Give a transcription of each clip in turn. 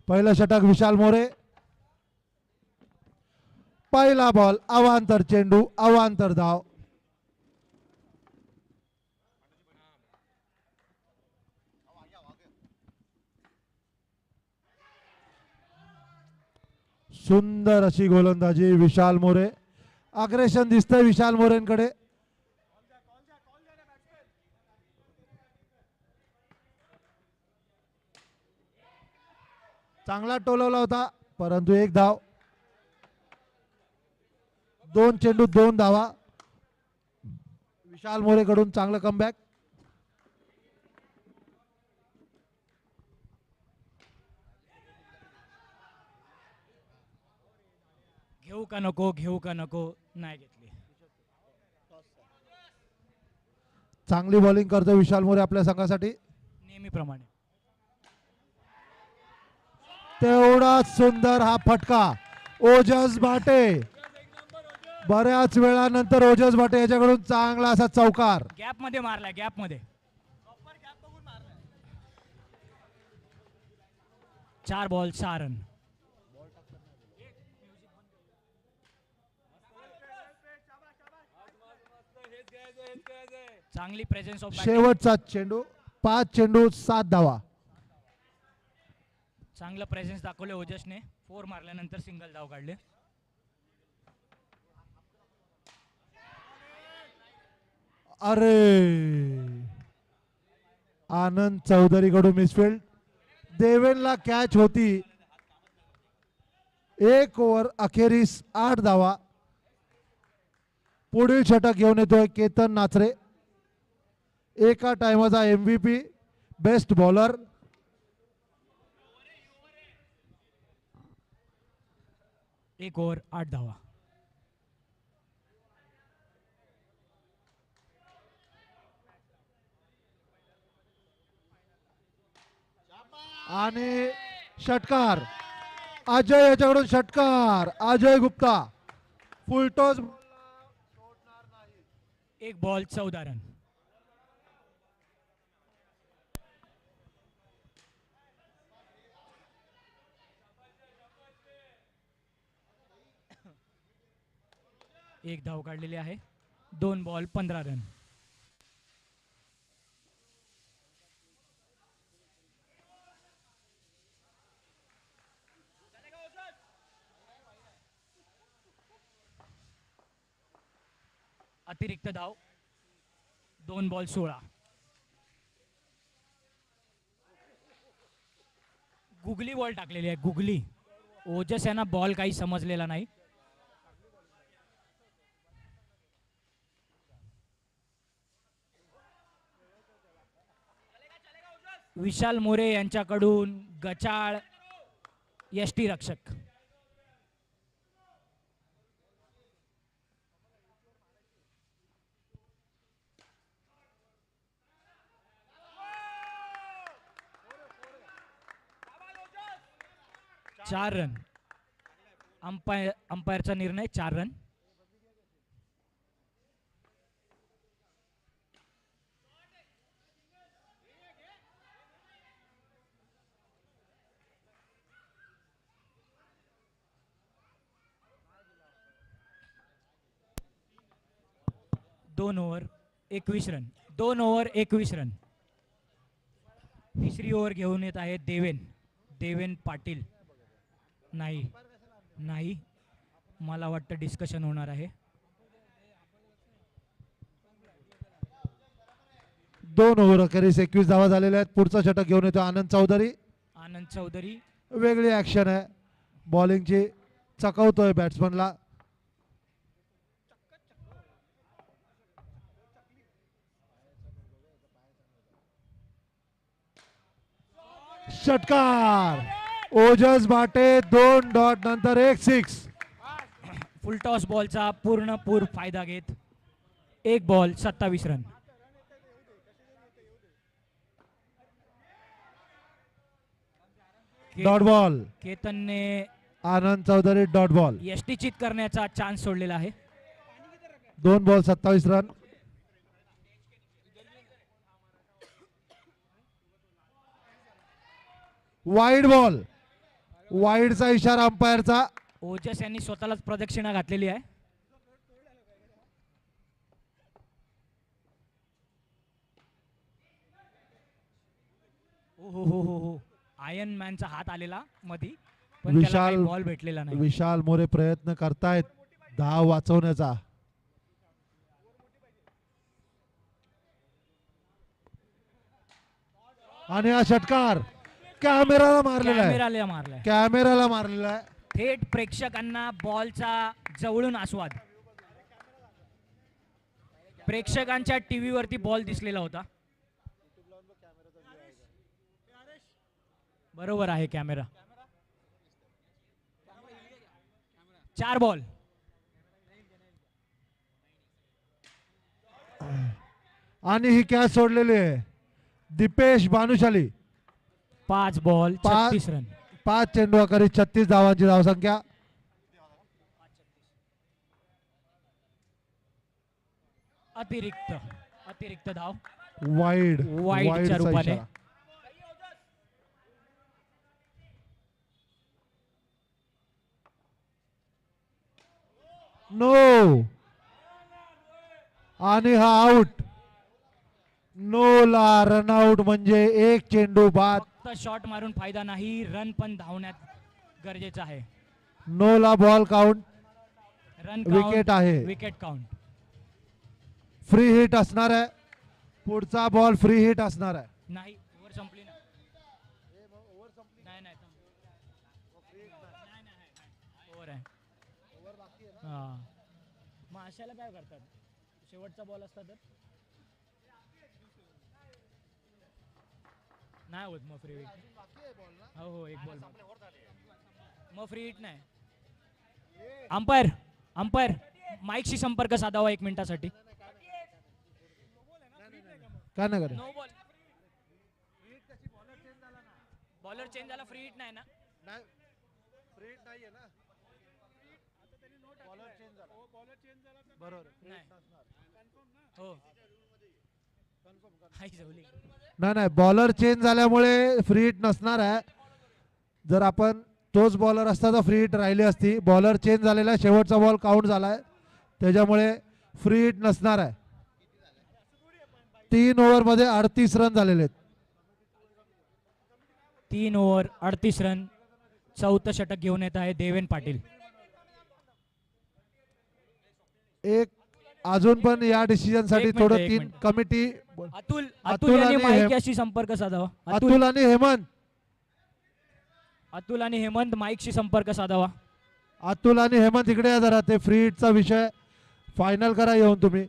पहिलं षटक विशाल मोरे. पहिला बॉल अवांतर चेंडू अवांतर धाव. सुंदर अशी गोलंदाजी विशाल मोरे. अग्रेशन दिसतंय विशाल मोरेंकडे. चांगला टोलवला होता परंतु एक धाव. 2 चेंडू 2 धावा. विशाल मोरे कडून चांगलं कमबॅक. घेऊ का नको घेऊ का नको नाही घेतली. चांगली बॉलिंग करतो विशाल मोरे आपल्या संघासाठी नेहमीप्रमाणे. तेवढाच सुंदर हा फटका ओजस भाटे. बऱ्याच वेळानंतर ओजस भाटे याच्याकडून चांगला असा चौकार. गॅप मध्ये मारलाय गॅप मध्ये. 4 बॉल 6 रन. चांगली प्रेझेन्स ऑफ शेवटचा चेंडू 5 चेंडू 7 धावा. चांगलं प्रेझेन्स दाखवले ओजसने. 4 मारल्यानंतर सिंगल धाव काढले. अरे आनंद चौधरी कडून मिसफिल्ड. देवेनला कॅच होती. 1 ओव्हर अखेरीस 8 धावा. पुढील षटक घेऊन येतोय केतन नाचरे. एका टाइमाचा MVP बेस्ट बॉलर. एक ओव्हर 8 धावा. आणि षटकार अजय याच्याकडून षटकार. Ajay Gupta full toss. 1 ball 14 run. एक धाव काढलेली आहे. 2 बॉल 15 रन. अतिरिक्त धाव 2 बॉल 16. गुगली बॉल टाकलेली आहे गुगली. ओजस यांना बॉल काही समजलेला नाही. विशाल मोरे यांच्याकडून गचाळ यष्टी रक्षक. चार रन. अंपायरचा निर्णय 4 रन. दोन ओव्हर 21 रन. 2 over 21 run. तिसरी ओव्हर घेऊन येत आहे देवेन पाटील. नाही नाही मला वाटतं डिस्कशन होणार आहे. 2 ओव्हर अखेरीस 21 धावा झालेल्या आहेत. पुढचा षटक घेऊन येतो आनंद चौधरी. आनंद चौधरी वेगळी ऍक्शन आहे बॉलिंगची. चकवतोय बॅट्समनला. षटकार ओजस भाटे. 2 डॉट नंतर 1 6. फुलटॉस बॉलचा पूर्णपूर फायदा घेत 1 बॉल 27 रन. Dot ball. केतनने आनंद चौधरी डॉट बॉल. यष्टीचित करण्याचा चान्स सोडलेला आहे. 2 बॉल 27 रन. Wide ball. वाईडचा इशारा अंपायरचा. ओजस यांनी स्वतःलाच प्रदक्षिणा घातलेली आहे. हो आयर्न मॅनचा हात आलेला मधी, पण त्याला काही बॉल भेटलेला नाही. विशाल मोरे प्रयत्न करतायत धाव वाचवण्याचा. आणि हा षटकार कॅमेराला मारलेला आहे. कॅमेराला मारलेला आहे. थेट प्रेक्षकांना बॉलचा जवळून आस्वाद. प्रेक्षकांच्या टीव्ही वरती बॉल दिसलेला होता. बरोबर आहे कॅमेरा. 4 बॉल. आणि ही कॅच सोडलेली आहे दीपेश भानुशाली. 5 ball 36 run. 5 चेंडू अखेरीस 36 धावांची धावसंख्या. अतिरिक्त धाव वाईडच्या रूपाने. नो. आणि हा आउट. नो ला रनआउट म्हणजे एक चेंडू बाद. फक्त शॉट मारून फायदा नाही, रन पण धावण्यात गरजेचं आहे. नो ला बॉल काउंट. रन विकेट आहे. Wicket count. फ्री हिट असणार आहे. पुढचा बॉल फ्री हिट असणार आहे. नाही ओव्हर संपली ना. नाही ओव्हर आहे. मग अशाला काय करतात, शेवटचा बॉल असता तर नाही होत मग फ्री हिट. हो एक बॉल मग फ्री हिट नाही. अंपायर माईकशी संपर्क साधावा 1 मिनिटासाठी. काय नाही नो बॉल. बॉलर चेंज झाला, फ्री हिट नाही ना. फ्री हिट नाहीये ना. बॉलर चेंज झाला. बरोबर. हो नाही बॉलर चेंज झाल्यामुळे फ्री हिट नसणार आहे. जर आपण तोच बॉलर असता तर फ्री हिट राहिली असती. बॉलर चेंज झालेला आहे, शेवटचा बॉल काउंट झालाय, त्याच्यामुळे फ्री हिट नसणार आहे. 3 ओव्हर मध्ये 38 रन झालेले आहेत. 3 ओव्हर 38 रन. 4थं षटक घेऊन येत आहे देवेन पाटील. एक अजून पण या डिसिजन साठी थोडं 3 कमिटी. अतुल आणि माईकशी संपर्क साधावा. अतुल आणि हेमंत माईकशी संपर्क साधावा. अतुल आणि हेमंत इकडे या जरा. ते फ्री हिटचा विषय फायनल करा येऊन तुम्ही.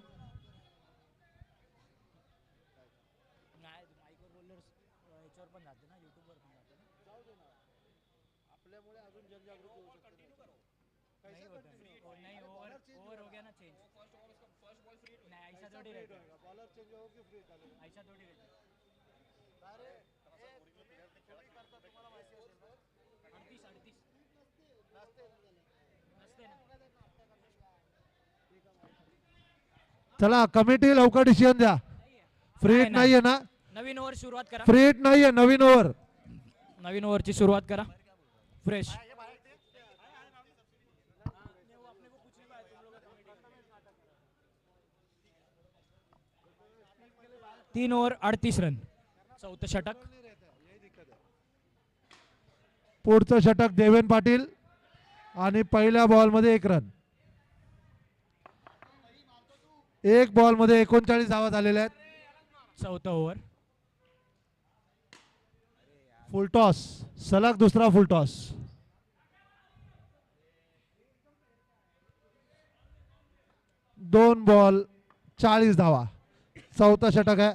चला कमिटी लवकर डिसिजन द्या. फ्री हिट नाहीये ना. नवीन ओव्हर सुरुवात करा. फ्री हिट नाहीये. नवीन ओव्हरची सुरुवात करा फ्रेश. तीन ओव्हर 38 रन. 4थं षटक. पुढचं षटक देवेन पाटील आणि पहिल्या बॉल मध्ये 1 रन. 1 बॉल मध्ये 39 धावा झालेल्या आहेत. 4थं ओव्हर. फुलटॉस. सलग दुसरा फुलटॉस. 2 बॉल 40 धावा. 4थं षटक आहे.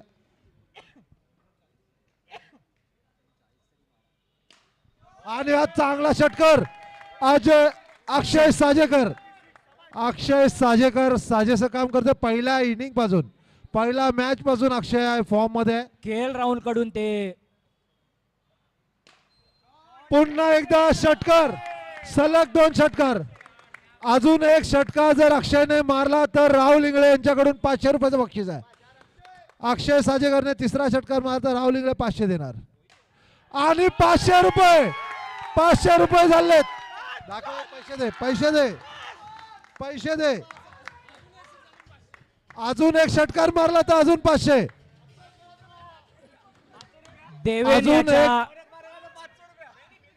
आणि हा चांगला षटकर अक्षय साजेकर साजेसं काम करतो. पहिल्या इनिंग पासून, पहिल्या मॅच पासून अक्षय फॉर्म मध्ये. KL राहुल कडून ते पुन्हा एकदा षटकर. सलग 2 षटकार. अजून एक षटकार जर अक्षयने मारला तर राहुल इंगळे यांच्याकडून 500 रुपयाचं बक्षीस आहे. अक्षय साजेकरने 3रा षटकार मारला तर राहुल इंगळे 500 देणार. आणि 500 रुपये 500 रुपये झालेत. दाखव, पैसे दे, पैसे दे, पैसे दे. अजून एक षटकार मारला तर अजून 500. देवेन अजून याच्या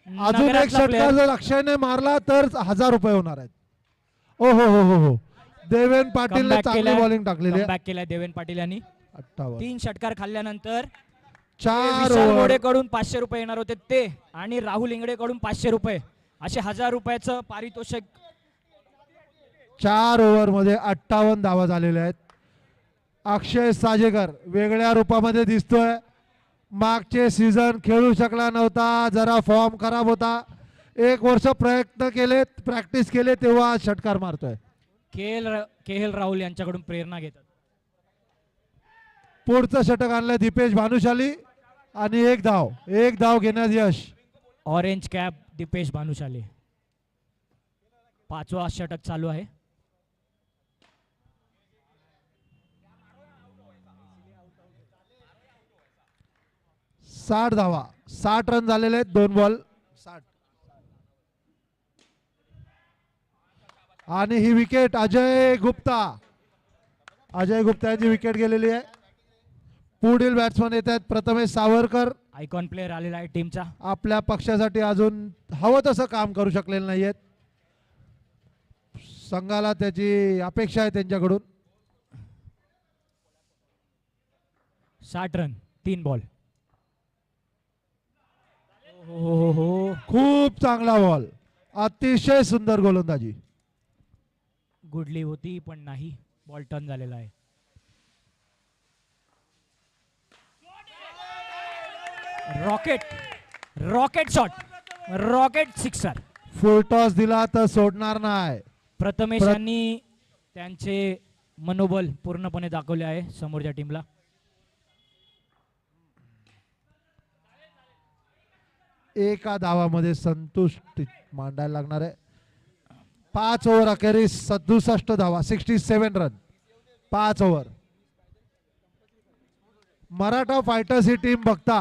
अजून एक नगरातला षटकार player. जर अक्षयने मारला तर 1000 रुपये होणार आहेत. ओ हो हो हो हो. देवेन पाटीलने Comeback चांगली केलाय. बॉलिंग टाकलेली आहे. Comeback केलाय देवेन पाटील यांनी. 58. 3 षटकार खाल्ल्यानंतर 4 विशाल ओव्हर. मोडेकडून 500 रुपये येणार होते ते आणि राहुल इंगडेकडून 500 रुपये असे 1000 रुपयाचं पारितोषिक. 4 ओव्हर मध्ये 58 धावा झालेल्या आहेत. अक्षय साजेकर वेगळ्या रूपामध्ये दिसतोय. मागचे सीझन खेळू शकला नव्हता, जरा फॉर्म खराब होता. 1 वर्ष प्रयत्न केले, प्रॅक्टिस केले, तेव्हा आज षटकार मारतोय. के एल राहुल यांच्याकडून प्रेरणा घेतात. पुढचं षटक आणलंय दीपेश भानुशाली आणि एक धाव घेण्यात यश. Orange cap Dipesh Bhanushali. 5वा षटक चालू आहे. साठ धावा, 60 रन झालेले आहेत. 2 बॉल 60. आणि ही विकेट अजय गुप्ता यांची विकेट गेलेली आहे. पुढील बॅट्समन येत आहेत प्रथमेश सावरकर. आयकॉन प्लेअर आलेला आहे टीमचा. आपल्या पक्षासाठी अजून हवं तसं काम करू शकलेले नाहीयेत. संघाला त्याची अपेक्षा आहे त्यांच्याकडून. 60 रन 3 बॉल. हो खूप चांगला बॉल, अतिशय सुंदर गोलंदाजी. गुडली होती पण नाही, बॉल टर्न झालेला आहे. Rocket shot, rocket sixer. फुल टॉस दिला तर सोडणार नाही. प्रथमेश यांनी त्यांचे मनोबल पूर्णपणे दाखवले आहे समोरच्या टीमला. एका धावामध्ये संतुष्ट मांडायला लागणार आहे. 5 ओव्हर अखेरीस 67 धावा, 67 रन 5 ओव्हर. मराठा फायटर्स ही टीम बघता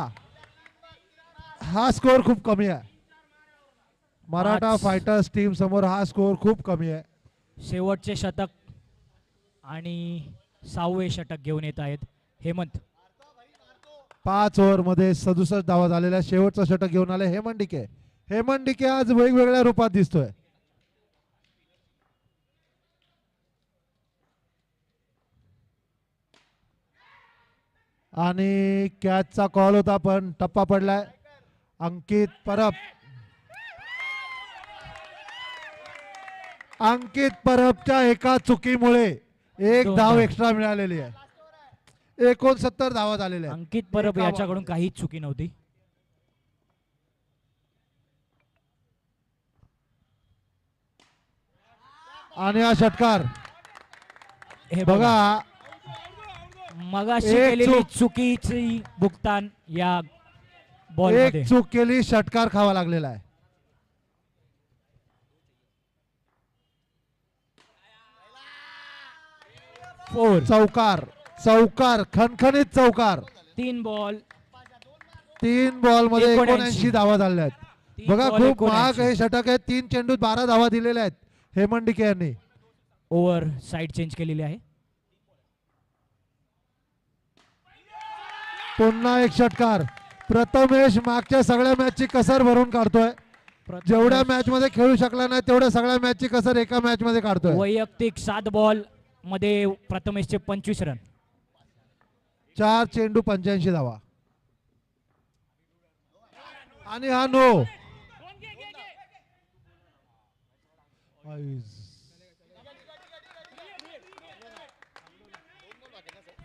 हा स्कोर खूप कमी आहे. मराठा फायटर्स टीम समोर हा स्कोर खूप कमी आहे. शेवटचे षटक आणि 6वे षटक घेऊन येत आहेत हेमंत. 5 ओव्हर मध्ये 67 धावा झालेल्या. शेवटचं षटक घेऊन आले हेमंत डिके. हेमंत डिके आज वेगवेगळ्या रूपात दिसतोय. आणि कॅचचा कॉल होता पण टप्पा पडलाय. अंकित परबच्या एका चुकीमुळे 1 धाव एक्स्ट्रा मिळालेली आहे. 69 धावा झालेल्या आहेत. अंकित परब याच्याकडून काहीच चुकी नव्हती. आणि हा षटकार हे बघा, मगाशी एक केलेली चुकीची भुगतान या बॉल एक मध्ये. चूक केली, षटकार खावा लागलेला आहे. चौकार खणखणीत चौकार. 3 बॉल 3 बॉल मध्ये 79 79 धावा झालेल्या आहेत. 3 बघा बॉल खूप 79. महाग हे षटक आहे. 3 चेंडूत 12 धावा दिलेल्या आहेत हेमंत डिके यांनी. ओव्हर साइड चेंज केलेली आहे. पुन्हा एक षटकार. प्रथमेश मागच्या सगळ्या मॅचची कसर भरून काढतोय. जेवढ्या मॅच मध्ये खेळू शकला नाही तेवढ्या सगळ्या मॅचची कसर एका मॅच मध्ये काढतोय. वैयक्तिक 7 बॉल मध्ये प्रथमेशचे 25 रन. 4 चेंडू 85 धावा. आणि हा नो.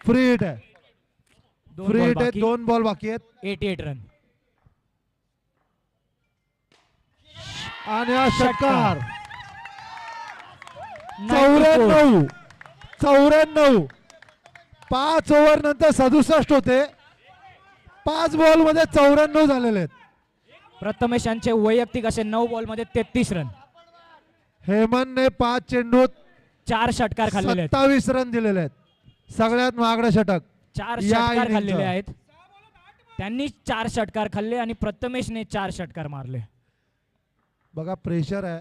फ्री हिट आहे. फ्री हिट आहे. 2 बॉल बाकी आहेत. 88 रन. आणि हा षटकार 94. 5 ओव्हर नंतर 67 होते. 5 बॉल मध्ये 94 झालेले आहेत. प्रथमेश यांचे वैयक्तिक असे 9 बॉल मध्ये 33 रन. हेमंतने 5 चेंडूत 4 षटकार खाल्लेले आहेत. 27 रन दिलेले आहेत. सगळ्यात महागडं षटक 4 या षटकार innings खाल्लेले चं. आहेत. त्यांनी 4 षटकार खाल्ले आणि प्रथमेशने 4 षटकार मारले. बघा प्रेशर आहे.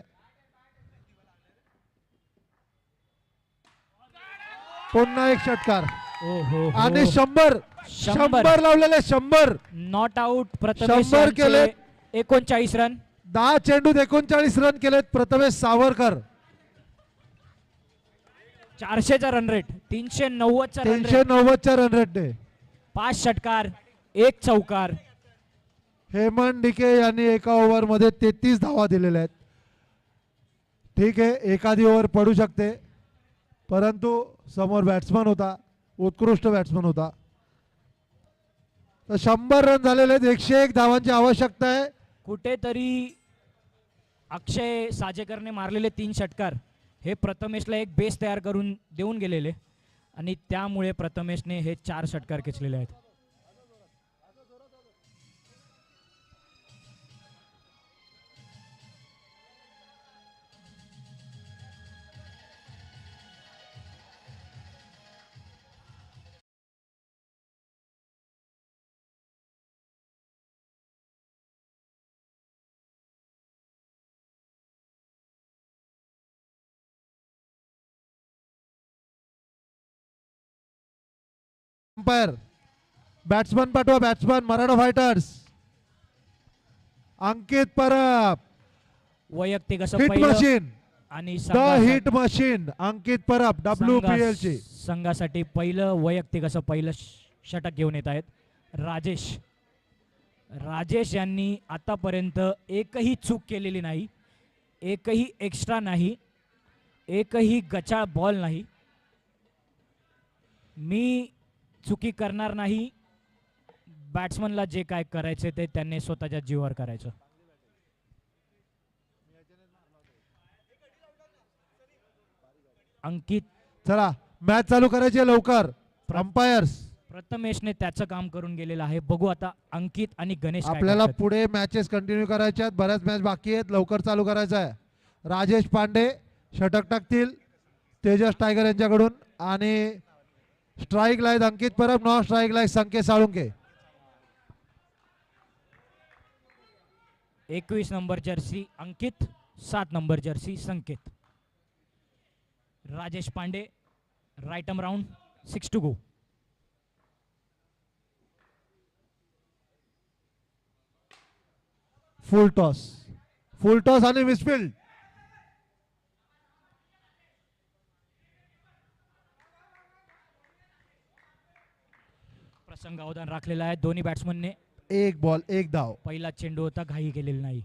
पुन्हा एक षटकार आणि 100 100 लावलेले 100 नॉट आउट प्रथमेश 100 केलेत. यांचे 39 रन. 10 चेंडूत 39 रन केलेत प्रथमेश सावरकर. 400चा रन रेट, 390चा रन रेट, 390च्या रन रेटने 5 षटकार 1 चौकार. हेमंत डिके यांनी एका ओव्हर मध्ये 33 धावा दिलेल्या आहेत. ठीक आहे, एखादी ओव्हर पडू शकते, परंतु समोर बॅट्समन होता, उत्कृष्ट बॅट्समन होता. तर 100 रन झालेले आहेत. 101 धावांची आवश्यकता आहे. कुठेतरी अक्षय साजेकरने मारलेले 3 षटकार हे प्रथमेशला एक बेस तयार करून देऊन गेलेले आणि त्यामुळे प्रथमेशने हे 4 षटकार खेचलेले आहेत. अंपायर बॅट्समन पाठवा, बॅट्समन मराठा फायटर्स. अंकित परब वैयक्तिक असं हिट पहिलं मशीन, आणि the hit machine Ankit Parab WPL ची. संघासाठी पहिलं वैयक्तिक असं पहिलं षटक घेऊन येत आहेत राजेश यांनी आतापर्यंत एकही चूक केलेली नाही, एकही एक्स्ट्रा नाही, एकही गचाळ बॉल नाही. मी चुकी करणार नाही. बॅट्समनला जे काय करायचे ते त्यांनी स्वतःच्या जीवावर करायचं. अंकित, चला मॅच चालू करायची आहे लवकर. अंपायर्स प्रथमेशने त्याचं काम करून गेलेलं आहे. बघू आता अंकित आणि गणेश काय आपल्याला करतात. पुढे मॅचेस कंटिन्यू करायच्या आहेत. बऱ्याच मॅच बाकी आहेत, लवकर चालू करायचं आहे. राजेश पांडे षटक टाकतील तेजस टायगर यांच्याकडून आणि स्ट्राईक लाईत अंकित परब, नॉन स्ट्राईक लाईत Sanket Salunke. 21 number jersey Ankit, 7 number jersey Sanket. Rajesh Pande right arm round, 6 to go. Full toss आणि मिसफिल्ड. प्रसंग अवधान राखलेला आहे दोन्ही बॅट्समनने. एक बॉल एक धाव. पहिला चेंडू होता, घाई केलेली नाही.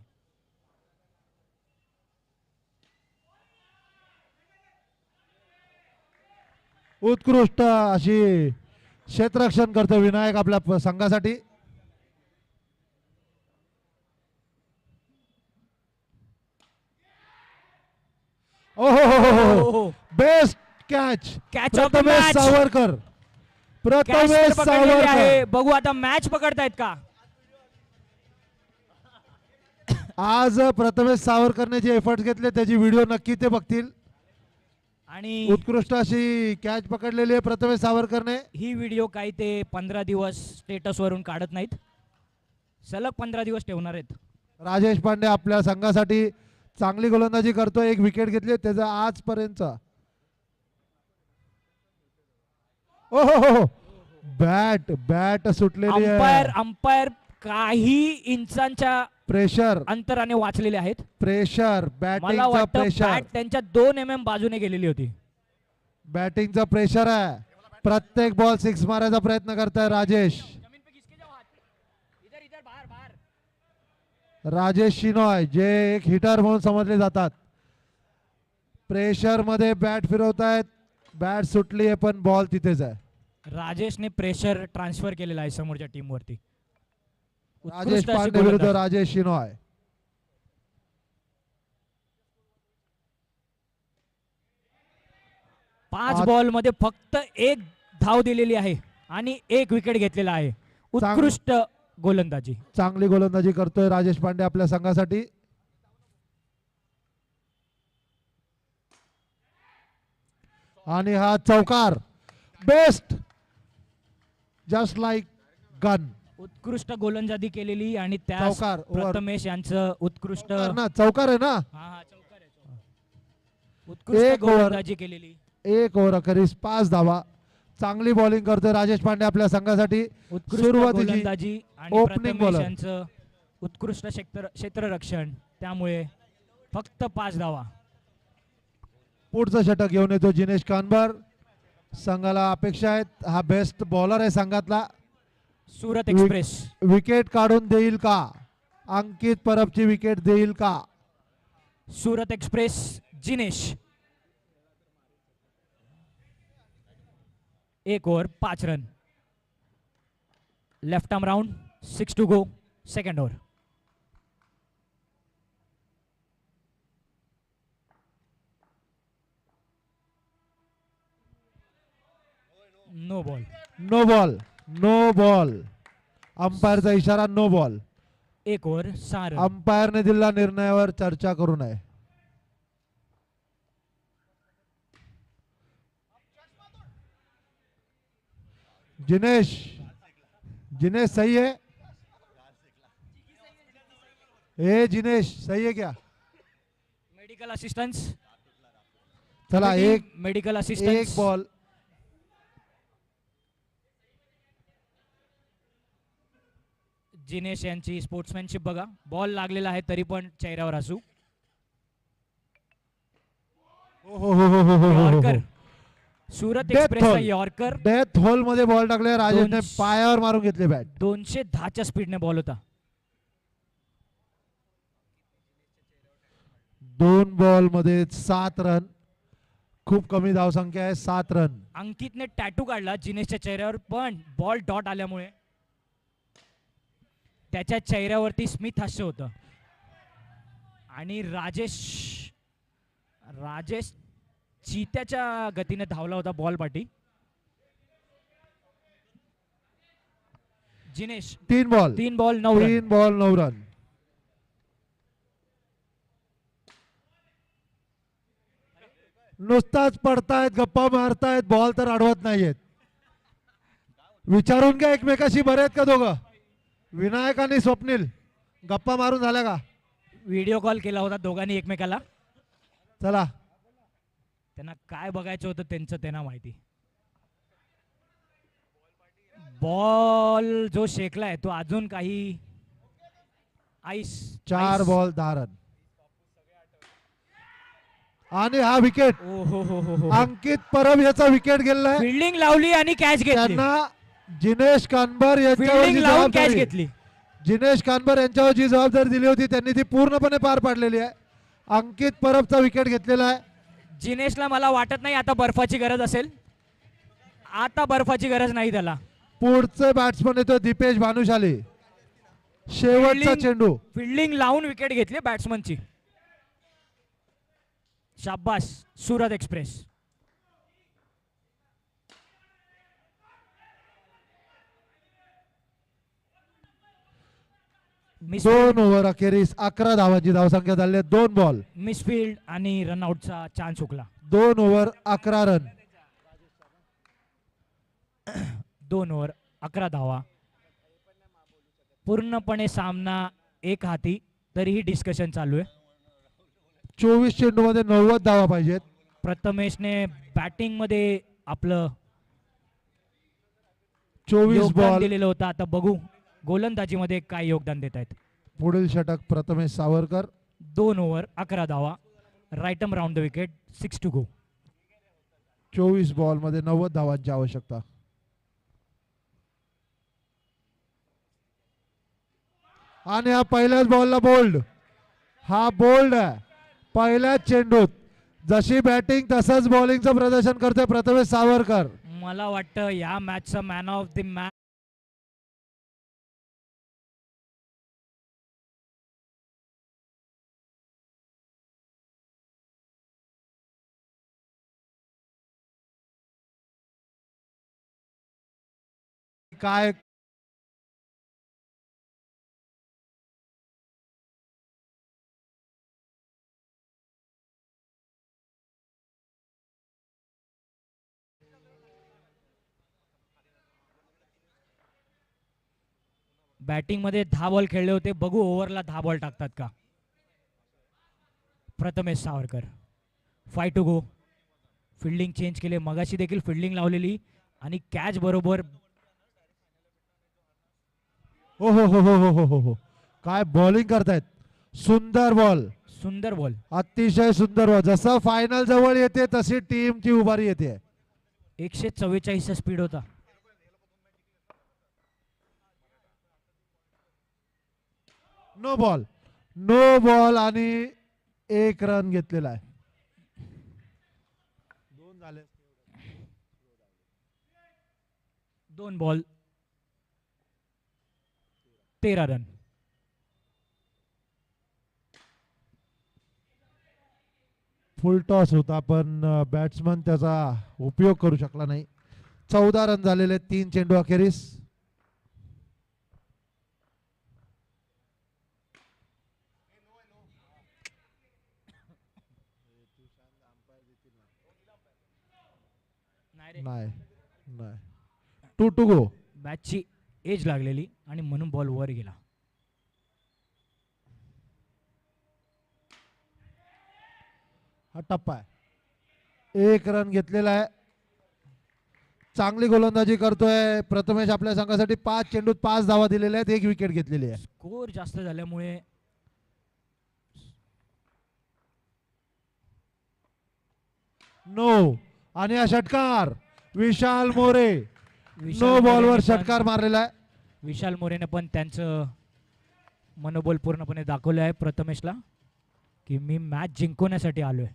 उत्कृष्ट अशी क्षेत्ररक्षण करतो विनायक आपल्या संघासाठी. ओहो, best catch Catch of the Prathamesh match. Savarkar. Prathamesh Catch पकडलेली सावरकर आहे. बघू आता मॅच पकडतायत का. आज प्रथमेश सावरकरने जे एफर्ट्स घेतले त्याची व्हिडिओ नक्की ते बघतील. आणि उत्कृष्ट अशी कॅच पकडलेली आहे प्रथमेश सावरकरने. ही व्हिडिओ काही ते 15 दिवस स्टेटस वरून काढत नाहीत, सलग 15 दिवस ठेवणार आहेत. राजेश पांडे आपल्या संघासाठी चांगली गोलंदाजी करतो. एक विकेट घेतली त्याचा आजपर्यंत. ओहो, बॅट सुटलेली आहे. अंपायर काही इंचांच्या प्रेशर अंतराने वाचलेले आहेत. प्रेशर मला बॅटिंगचा वाटतं प्रेशर. बॅट त्यांच्या 2 mm बाजूने गेलेली होती. बॅटिंगचा प्रेशर आहे. प्रत्येक बॉल 6 मारायचा प्रयत्न करताय राजेश शिनॉय, जे एक हिटर म्हणून समजले जातात. प्रेशर मध्ये बॅट फिरवतायत. बॅट सुटली आहे पण बॉल तिथेच आहे. राजेशने प्रेशर ट्रान्सफर केलेला आहे समोरच्या टीम वरती. राजेश पांडे विरुद्ध राजेश शिनॉय. पाच बॉल मध्ये फक्त 1 धाव दिलेली आहे आणि 1 विकेट घेतलेला आहे. उत्कृष्ट गोलंदाजी. चांगली गोलंदाजी करतोय राजेश पांडे आपल्या संघासाठी. आणि हा चौकार बेस्ट जस्ट लाईक गन. उत्कृष्ट गोलंदाजी केलेली आणि त्या चौकार, over. प्रथमेश यांचं उत्कृष्ट ना चौकार आहे ना. हा चौकार आहे, चौकार. उत्कृष्ट एक over. गोलंदाजी केलेली. एक ओव्हर अखेरीस 5 धावा. चांगली बॉलिंग करतोय राजेश पांडे आपल्या संघासाठी. उत्कृष्ट सुरुवातीची गोलंदाजी आणि opening प्रथमेश bowler. यांचं उत्कृष्ट क्षेत्ररक्षण, त्यामुळे फक्त 5 धावा. पुढचं षटक घेऊन येतो जिनेश कानबर. संघाला अपेक्षा आहेत, हा बेस्ट बॉलर आहे संघातला. सुरत एक्सप्रेस विकेट काढून देईल का? अंकित परबची विकेट देईल का? Surat express Jinesh. 1 over 5 run. Left arm round, 6 to go, second over. No ball. No ball, no ball. अंपायरचा इशारा नो बॉल. 1 over 6 run. अंपायरने दिलेल्या निर्णयावर चर्चा करू नये. जिनेश, जिनेश सही है? ए जिनेश सही है क्या? Medical assistance. चला एक मेडिकल असिस्टन्स. एक बॉल. जिनेश यांची स्पोर्ट्समॅनशिप बघा. बॉल लागलेला आहे तरी पण चेहऱ्यावर हसू. यॉर्कर. सुरत एक्सप्रेसचा यॉर्कर. डेथ होल मध्ये बॉल टाकले. राजेशने दोनशे- पायावर मारून घेतले बॅट. 210च्या स्पीडने बॉल होता. 2 बॉल मध्ये 7 रन. खूप कमी धावसंख्या आहे, 7 रन. अंकितने टॅटू काढला जिनेशच्या चेहऱ्यावर, पण बॉल डॉट आल्यामुळे त्याच्या चेहऱ्यावरती स्मित हास्य होतं. आणि राजेश चित्याच्या गतीने धावला होता बॉल पाठी. Jinesh 3 ball 3 ball 9 run. 3 ball 9 run. नुसताच पडतायत, गप्पा मारतायत, बॉल तर अडवत नाहीयेत. विचारून घ्या एकमेकाशी, बरे आहेत का दोघं? विनायक आणि स्वप्नील गप्पा मारून झाल्या का? व्हिडिओ कॉल केला होता दोघांनी एकमेकाला. चला त्यांना काय बघायचं होतं त्यांचं त्यांना माहिती. बॉल जो शेकलाय तो अजून काही आईस. 4 ball 10 run. आणि हा विकेट ओ हो. अंकित परब याचा विकेट गेलाय. फिल्डिंग लावली आणि कॅच घेतली. त्यांना जिनेश कानबर यांच्यावर फिल्डिंग जी लावून कॅच जबाबदारी घेतली. जिनेश कानबर यांच्यावर जी जबाबदारी दिली होती त्यांनी ती पूर्णपणे पार पाडलेली आहे. अंकित परबचा विकेट घेतलेला आहे. जिनेशला मला वाटत नाही आता बर्फाची गरज असेल. आता बर्फाची गरज नाही त्याला. पुढचे बॅट्समन येतो दीपेश भानुशाली. शेवटचा Fielding- चेंडू. फिल्डिंग लावून विकेट घेतली बॅट्समनची. शाबास सुरत एक्सप्रेस. दोन ओव्हर अखेरीस 11 धावांची धावसंख्या झाली आहे. 2 बॉल मिसफिल्ड आणि रनआउटचा चान्स हुकला. 2 over 11 run. 2 ओव्हर 11 धावा. पूर्णपणे सामना एक हाती, तरीही डिस्कशन चालू आहे. 24 चेंडूमध्ये 90 धावा पाहिजेत. प्रथमेशने बॅटिंग मध्ये आपलं 24 योगदान बॉल. दिलेलं होतं. आता बघू गोलंदाजीमध्ये काय योगदान देत आहेत. पुढील षटक प्रथमेश सावरकर. 2 ओव्हर 11 धावा. Right arm round the wicket, 6 to go. 24 ball मध्ये 90 धावांची आवश्यकता. आणि हा पहिल्याच बॉलला बोल्ड. हा बोल्ड आहे. पहिल्याच चेंडूत जशी बॅटिंग तसंच बॉलिंगचं प्रदर्शन करतोय प्रथमेश सावरकर. मला वाटतं या मॅचचा मॅन ऑफ द मॅच काय बॅटिंगमध्ये 10 बॉल खेळले होते, बघू ओव्हरला 10 बॉल टाकतात का. Prathamesh Savarkar 5 to go. Fielding change केले, मगाशी देखील फिल्डिंग लावलेली आणि कॅच बरोबर. हो हो हो हो हो हो हो हो, काय बॉलिंग करतायत. सुंदर बॉल, सुंदर बॉल. अतिशय सुंदर बॉल. जसं फायनल जवळ येते तशी टीमची उभारी येते. 144 चा स्पीड होता. नो बॉल, नो बॉल आणि 1 रन घेतलेला आहे. 2 झाले. 2 बॉल 13 रन. फुल टॉस होता पण बॅट्समन त्याचा उपयोग करू शकला नाही. 14 रन झालेले 3 चेंडू अखेरीस. नाही नाही, 2 टू गो. मॅचची एज लागलेली आणि म्हणून बॉल वर गेला. हा टप्पा आहे. 1 रन घेतलेला आहे. चांगली गोलंदाजी करतोय प्रथमेश आपल्या संघासाठी. 5 चेंडूत 5 धावा दिलेल्या आहेत, 1 विकेट घेतलेली आहे. स्कोर जास्त झाल्यामुळे नो. आणि हा षटकार विशाल मोरे. नो बॉलवर षटकार मारलेला आहे. विशाल मोरेने पण त्यांचं मनोबल पूर्णपणे दाखवलं आहे प्रथमेशला की मी मॅच जिंकवण्यासाठी आलोय.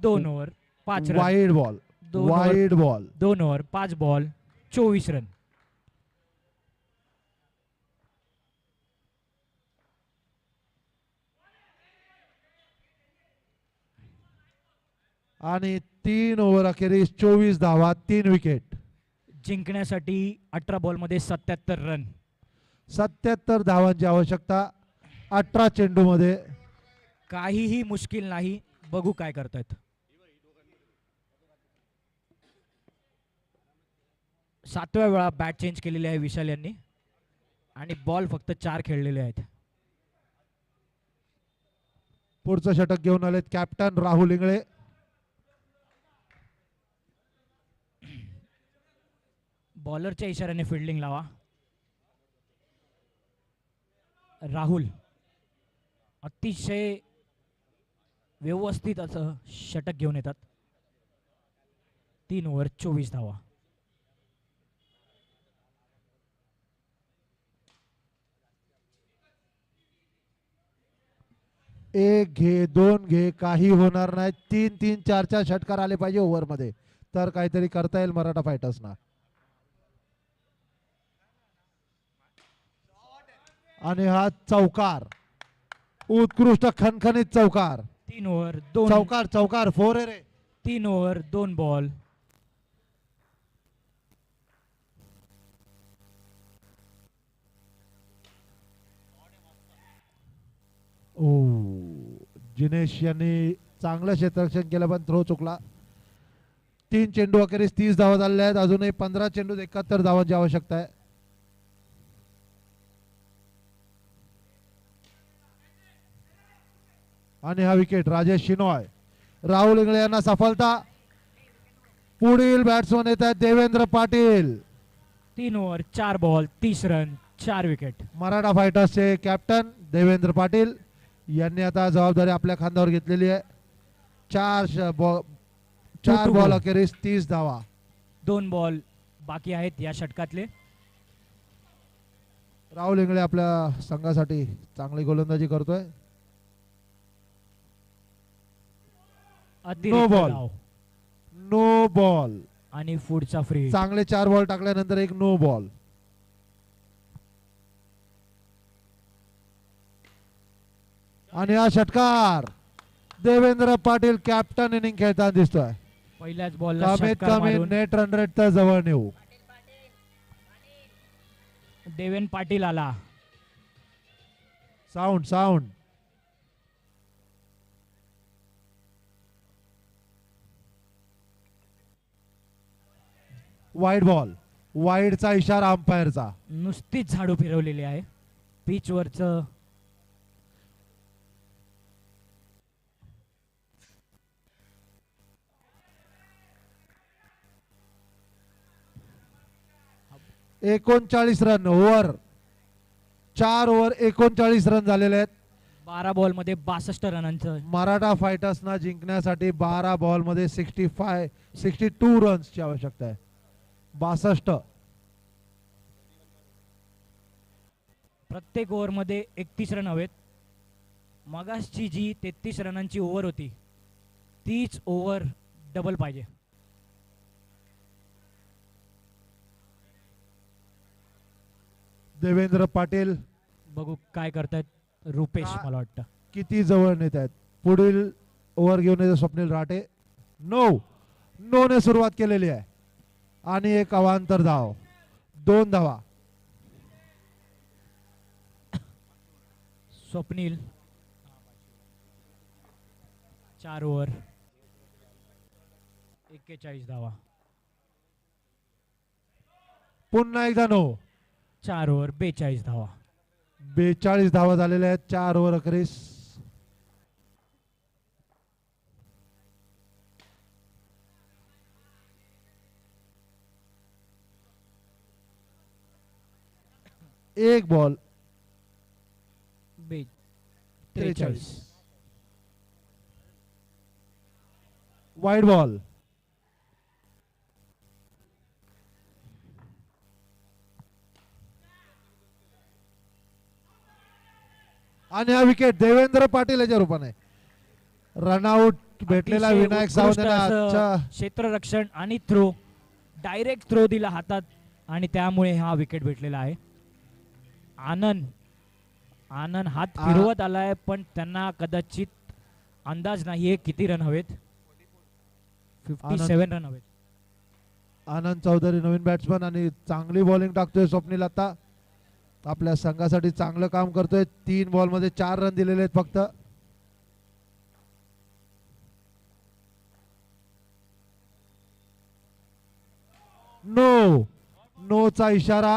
दोन over 5 run. Wide ball, wide ball. 2 over 5 ball 24 run. आणि 3 ओव्हर अखेरीस 24 धावा 3 विकेट. जिंकण्यासाठी 18 बॉलमध्ये 77 रन. 77 धावांची आवश्यकता 18 चेंडू मध्ये. काहीही मुश्किल नाही, बघू काय करतायत. 7व्या वेळा बॅट चेंज केलेली आहे विशाल यांनी आणि बॉल फक्त 4 खेळलेले आहेत. पुढचं षटक घेऊन आलेत कॅप्टन राहुल इंगळे. बॉलरच्या इशाऱ्याने फिल्डिंग लावा. राहुल अतिशय व्यवस्थित असं षटक घेऊन येतात. 3 ओव्हर 24 धावा. एक घे, 2 घे, काही होणार नाही. 3-3, 4-4 षटकार आले पाहिजे ओव्हर मध्ये, तर काहीतरी करता येईल मराठा फायटर्सना. आणि हा चौकार, उत्कृष्ट खणखणीत चौकार. 3 ओव्हर 2 चौकार, चौकार, 4 आहे रे. 3 ओव्हर 2 बॉल. ओ, जिनेश यांनी चांगलं क्षेत्ररक्षण केलं पण थ्रो चुकला. 3 चेंडू अखेरीस 30 धावा झालेल्या आहेत. अजूनही 15 चेंडूत 71 धावांची आवश्यकता आहे. आणि हा विकेट राजेश शिनॉय. राहुल इंगळे यांना सफलता. पुढील बॅट्समन येत आहेत Devendra Patil. 3 over 4 ball 30 run 4 wicket. Maratha फायटर्सचे कॅप्टन देवेंद्र पाटील यांनी आता जबाबदारी आपल्या खांद्यावर घेतलेली आहे. 4 बॉल अखेरीस 30 धावा. 2 बॉल बाकी आहेत या षटकातले. राहुल इंगळे आपल्या संघासाठी चांगली गोलंदाजी करतोय. नो बॉल, नो बॉल आणि पुढचा फ्री. चांगले 4 बॉल टाकल्यानंतर एक नो बॉल. आणि हा षटकार देवेंद्र पाटील कॅप्टन इनिंग खेळताना दिसतोय. पहिल्याच बॉल कमीत कमी नेट रन रेट तर जवळ नेऊ. देवेंद्र पाटील आला. Sound sound. Wide ball. वाईडचा इशारा अंपायरचा. नुसतीच झाडू फिरवलेली आहे पिचवरचं. एकोणचाळीस रन. ओव्हर 4 ओव्हर 39 रन झालेले आहेत. 12 बॉलमध्ये 62 रनांचं. मराठा फायटर्सना जिंकण्यासाठी 12 बॉलमध्ये 62 रन्सची आवश्यकता आहे. 62. प्रत्येक ओव्हरमध्ये 31 रन हवेत. मगासची जी 33 रनांची ओव्हर होती तीच ओव्हर डबल पाहिजे. देवेंद्र पाटील बघू काय करतायत रुपेश. मला वाटतं किती जवळ नेत आहेत. पुढील ओव्हर घेऊन येते स्वप्नील राठे. नो ने सुरुवात केलेली आहे आणि एक अवांतर धाव. 2 धावा. स्वप्नील 4 ओव्हर 41 धावा. पुन्हा एकदा 4 ओव्हर 42 धावा. 42 धावा झालेल्या आहेत 4 ओव्हर अखेरीस. एक बॉल 43. Wide ball. आणि हा विकेट देवेंद्र पाटील याच्या रूपाने. रनआउट भेटलेला अतिशय विनायक सावंत उत्कृष्ट यांना असं आजच्या क्षेत्ररक्षण आणि थ्रो. डायरेक्ट थ्रो दिला हातात आणि त्यामुळे हा विकेट भेटलेला आहे. आनंद हात फिरवत आलाय पण त्यांना कदाचित अंदाज नाहीये किती रन हवेत. 57 रन हवेत. आनंद चौधरी नवीन बॅट्समन आणि चांगली बॉलिंग टाकतोय स्वप्नील. आता आपल्या संघासाठी चांगलं काम करतोय. 3 बॉलमध्ये 4 रन दिलेले आहेत फक्त. नोचा इशारा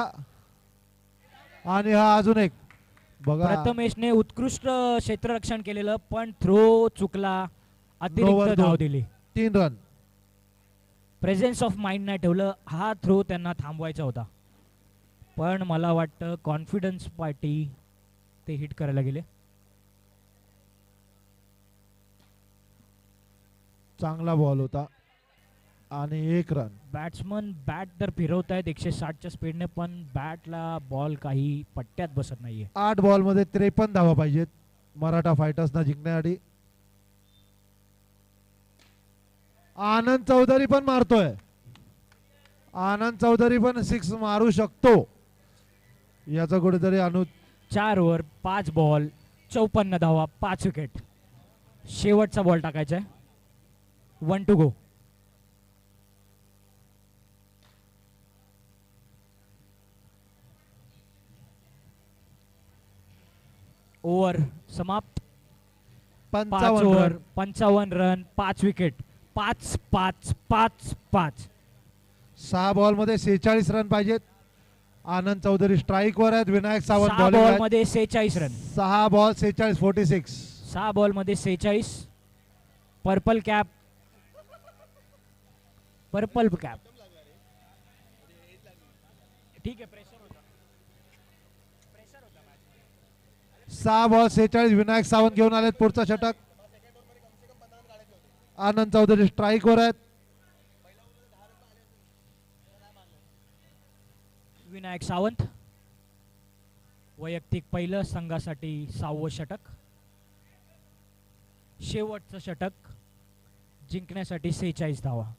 आणि हा अजून एक. बघा प्रथमेशने उत्कृष्ट क्षेत्ररक्षण केलेलं पण थ्रो चुकला. अतिरिक्त धाव दिली. 3 रन. प्रेझेन्स ऑफ माइंड नाही ठेवलं. हा थ्रो त्यांना थांबवायचा होता पण मला वाटतं कॉन्फिडन्स पार्टी ते हिट करायला गेले. चांगला बॉल होता आणि 1 रन. बॅट्समन बॅट तर फिरवतायत 160च्या स्पीडने पण बॅटला बॉल काही पट्ट्यात बसत नाहीये. 8 बॉलमध्ये 53 धावा पाहिजेत मराठा फायटर्सना जिंकण्यासाठी. आनंद चौधरी पण मारतोय. आनंद चौधरी पण 6 मारू शकतो याचा कुठेतरी 4 ओव्हर 5 बॉल 54 धावा 5 विकेट. शेवटचा बॉल टाकायचा आहे. 1 टू गो. ओव्हर समाप्त. 5 ओव्हर 55 रन 5 विकेट. 5-5-5-5. 6 बॉलमध्ये 46 रन पाहिजेत. आनंद चौधरी स्ट्राईक वर आहेत. विनायक सावंत 6 बॉलिंग बॉल मध्ये 46 रन. 6 बॉल 46 46. 6 बॉल मध्ये 46. Purple cap. Purple cap. ठीक आहे. 6 बॉल 46. विनायक सावंत घेऊन आलेत पुढचा षटक. आनंद चौधरी स्ट्राईक वर आहेत. विनायक सावंत वैयक्तिक पहिलं संघासाठी 6वं षटक. शेवटचं षटक जिंकण्यासाठी 46 धावा.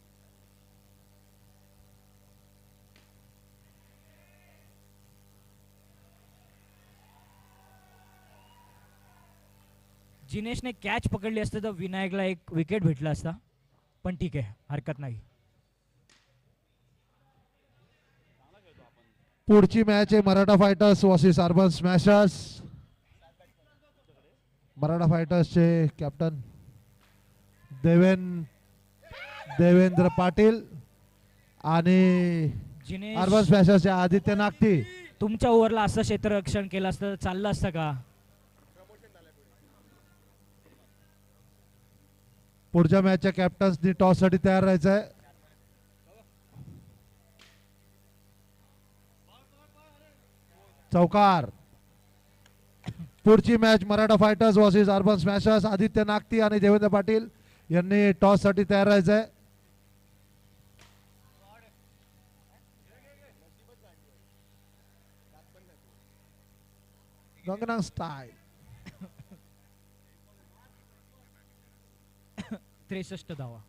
जिनेशने कॅच पकडली असते तर विनायकला एक विकेट भेटला असता पण ठीक आहे हरकत नाही. पुढची मॅच आहे Maratha Fighters versus Urban Smashers. Maratha फायटर्सचे कॅप्टन देवेंद्र पाटील आणि जिनेश, अर्बन स्मॅशर्सचे आदित्य नागती. तुमच्या ओव्हरला असं क्षेत्ररक्षण केलं असतं तर चाललं असतं का? पुढच्या मॅचच्या कॅप्टन्सनी टॉस साठी तयार राहायचं आहे. चौकार. पुढची match Maratha Fighters versus Urban Smashers. Aditya Nagti आणि देवेंद्र पाटील यांनी टॉस साठी तयार राहायचं आहे. गंगना स्टाईल. 63 धावा.